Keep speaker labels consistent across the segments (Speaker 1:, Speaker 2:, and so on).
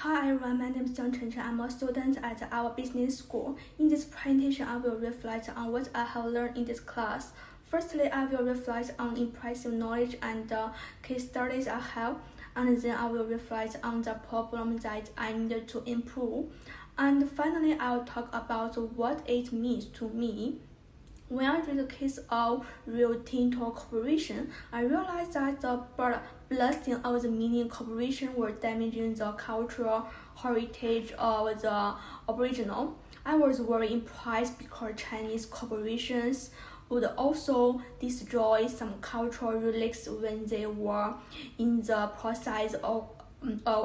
Speaker 1: Hi everyone, my name is Chenchen Jiang. I'm a student at our business school. In this presentation, I will reflect on what I have learned in this class. Firstly, I will reflect on impressive knowledge and case studies I have, and then I will reflect on the problem that I needed to improve. And finally, I will talk about what it means to me. When I read the case of Rio Tinto Corporation, I realized that the blasting of the mining corporation were damaging the cultural heritage of the Aboriginal. I was very impressed because Chinese corporations would also destroy some cultural relics when they were in the process of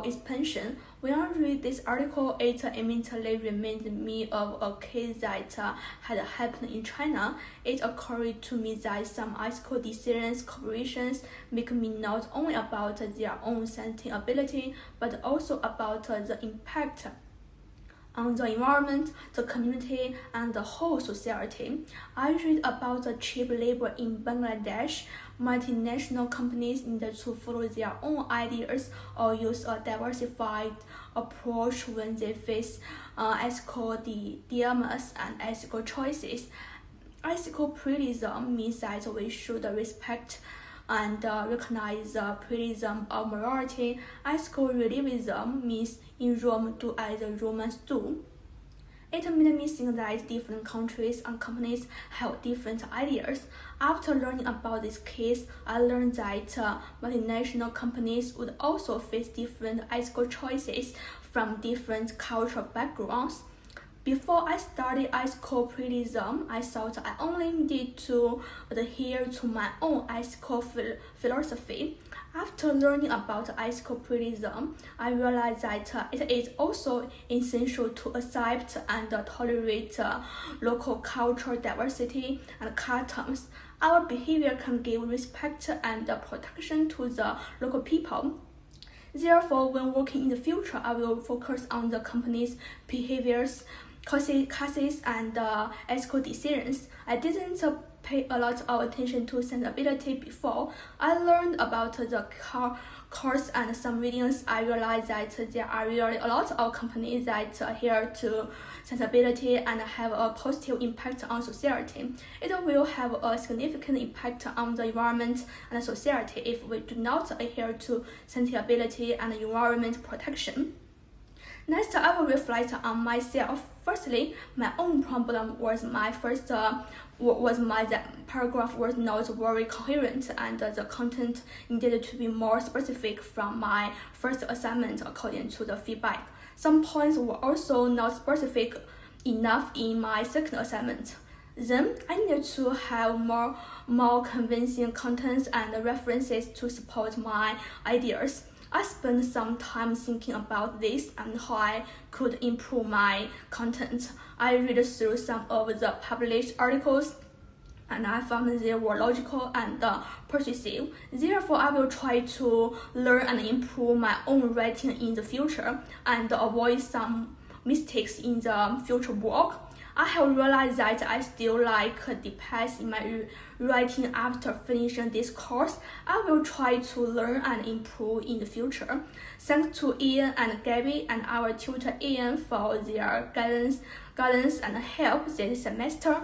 Speaker 1: expansion. When I read this article, it immediately reminded me of a case that had happened in China. It occurred to me that some ethical decisions corporations make me not only about their own sustainability, but also about the impact on the environment, the community, and the whole society. I read about the cheap labor in Bangladesh. Multinational companies need to follow their own ideas or use a diversified approach when they face ethical dilemmas and ethical choices. Ethical pluralism means that we should respect and recognize the pluralism of morality. Ethical relativism means in Rome do as the Romans do. It made me think that different countries and companies have different ideas. After learning about this case, I learned that multinational companies would also face different ethical choices from different cultural backgrounds. Before I studied ethical pluralism, I thought I only needed to adhere to my own ethical philosophy. After learning about ethical pluralism, I realized that it is also essential to accept and tolerate local cultural diversity and customs. Our behavior can give respect and protection to the local people. Therefore, when working in the future, I will focus on the company's behaviors, causes, and ethical decisions. I didn't pay a lot of attention to sustainability before. I learned about the course and some readings. I realized that there are really a lot of companies that adhere to sustainability and have a positive impact on society. It will have a significant impact on the environment and society if we do not adhere to sustainability and environment protection. Next, I will reflect on myself. Firstly, my own problem was the paragraph was not very coherent and the content needed to be more specific from my first assignment according to the feedback. Some points were also not specific enough in my second assignment. Then I needed to have more convincing contents and references to support my ideas. I spent some time thinking about this and how I could improve my content. I read through some of the published articles and I found they were logical and persuasive. Therefore, I will try to learn and improve my own writing in the future and avoid some mistakes in the future work. I have realized that I still lack depth in my writing after finishing this course. I will try to learn and improve in the future. Thanks to Ian and Gabby and our tutor Ian for their guidance and help this semester.